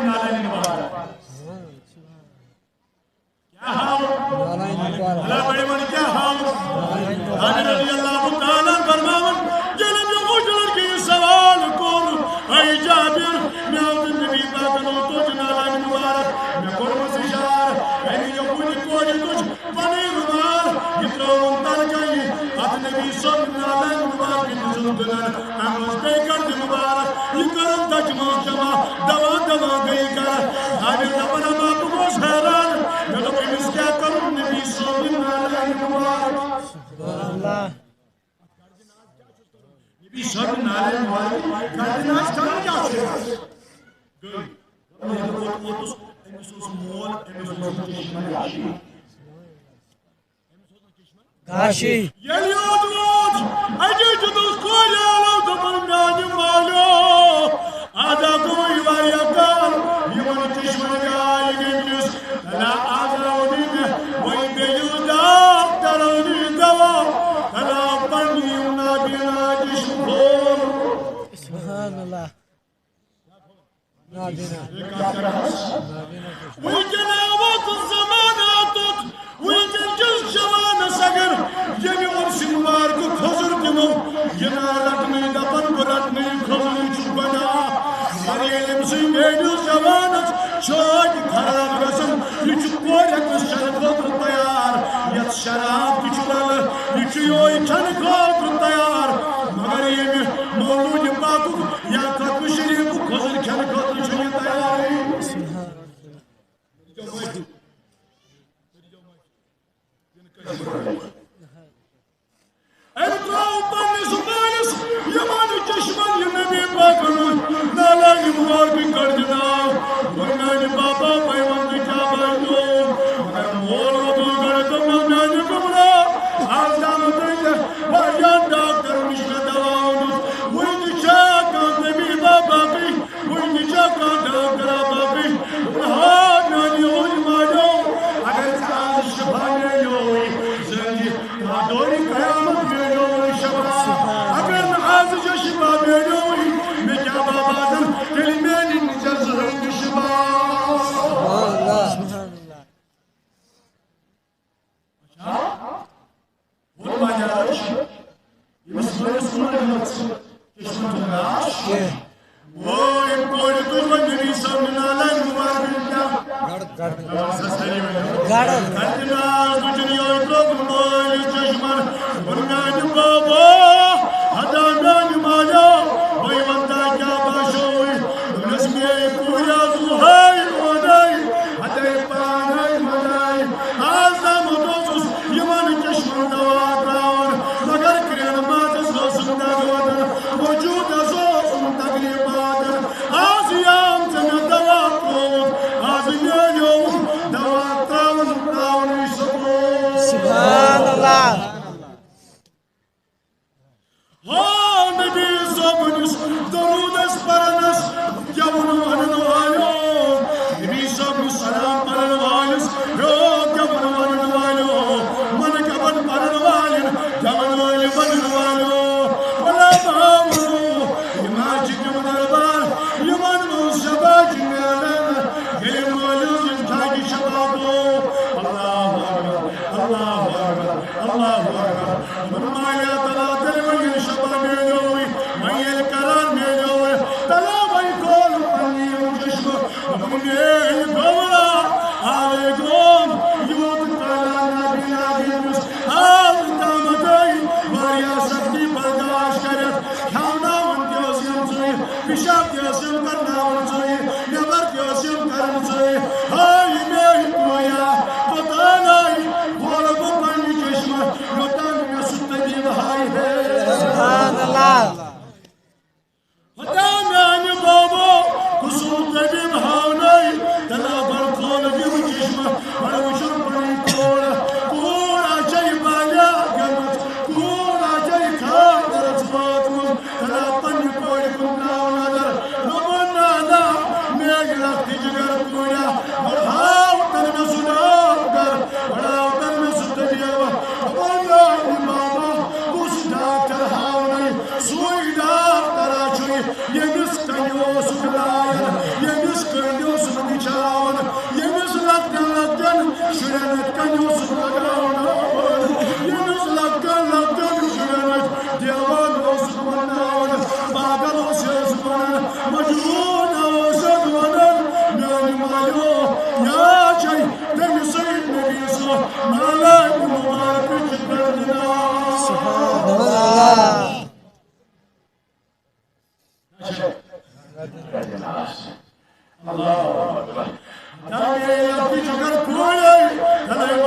نالین مبارک کیا ہاؤ اللہ بڑے من کیا ہاؤ آنے رضی اللہ تعالیٰ فرماون جنب جو مجھلر کی سوال کور اے جابر میں آؤں نبی پاکنو تو جنالین مبارک میں قرمس اشار اینی جو کوئی کوئی تجھ پنی رمال یترون تر گئی ات نبی صلی نالین مبارک نزل دنن امز بے کرد مبارک یہ کرم تک محکمہ دوا گئی کر آنے ربنا باپ گوش حیران میں تو امز کیا کرم نبی صلی نالین مبارک اللہ نبی صلی نالین مبارک کردناز کرن کیا سے گئی امز مول امز چشمن گاشی یلی اوت اجی جدوس کوئی آلو دبن میانی مالو آدھا کوئی واریا کار یمن چشمن گائی گیس تلا آدھا اونی میں وہی بیلیو داک ترونی دوا تلا پرنی انا بینا جشم بھور سبحان اللہ نابینا وی جناوات الزماناتت وی جنجل شوان سگر یمی ورشن مارک خضر دمو ینا رٹنی دپن برٹنی خضر چبنا مریم سی بیڈو شوانت چوک خراب رسم یہ چکورک شربت تیار یت شراب کچھلل یہ چیوئی چھن خاطر تیار مگر یہ مولود پاکو یا تک شریف خضر کھن خاطر چھن تیار ارتراو پنی سبانس یمان چشمن یہ نبی پاکن نالانی مبارکی کردناو ورنانی بابا پیمان کیا بائیدو مگر مول ربو گردم نانی کمرا آز دام دیجا باریان ڈاکٹر نشنا دواؤنو وی نچا کان نبی بابا کی وی نچا کان ڈاکٹر بابا کی ہاں نانی ہوئی ماجو اگر ساز شفانے ہوئی زندگی دوری قیامت میں ہوئی شفا اگر نعاز جو شفا میں ہوئی میں کیا بابا دن کلمین نجر زہرین شفا سبحان اللہ وہ ماجراش یہ مسئلہ سننے لگت کشمت نگاش وہ ایک کوئی تو نبی صلی اللہ علیہ وسلم کردناز دجنی اور لوگ مولی چشمن ورنانی بابا حدا نانی مالا وی وندہ کیا باشوئی نسمی پوریا زوہائی ودائی حدائی پانائی مدائی آزا مدوزس یمان چشمن دوات راون مگر کرین ماتس غصن دگوادن وجود ازوزن تقلیبادن آزیام زن دوات رود آزیام دوات راون راونی سبون سبحان اللہ ہاں نبی صبنس درودس پرنس جبن ونن والو نبی صبنس سلام پرن والس رو جبن ونن والو من جبن پرن والن جبن والی ونن والو ولا بامرو یماجی جمن دربار یمن موسبا جنالن گلن والو جنتاجی شبابو اللہ اکبر اللہ اکبر اللہ اکبر مرمایا تلا دل وین شبا میلوی وین کران میلوی تلا وین کول پنی جشم وین گولا آوے گوم یوت تلا نبی نبیس آل دامدائی واریا سکتی برداشت کرت کھانا ون دیوسیم زوی پیشاب دیوسیم کرنا ون زوی نبر دیوسیم کرن زوی آئی میں کویا پتا نائی بولا کو پنی جشم یوتان میں ستدی بہائی ہے سبحان اللہ پتا نانی بابا کسو تدی بہائی تلا بر کھول دیو جشم بر وشر پنی کوڑا کوڑا جائی بایا گمت کوڑا جائی کھار درس بات من تلا پنی کوڑی کناو نظر نمان نالا میگ لکھتی جگر کوڑا بڑھاو تر میں سناب کر بڑھاو تر میں ستدیو اللہ بابا کس ڈاکٹر ہاو نہیں سوئی ڈاکٹر آچوئی یہ مس کنیو سکلائن یہ مس کنیو شيء الله أكبر. Dame la ficha per cuore, dai,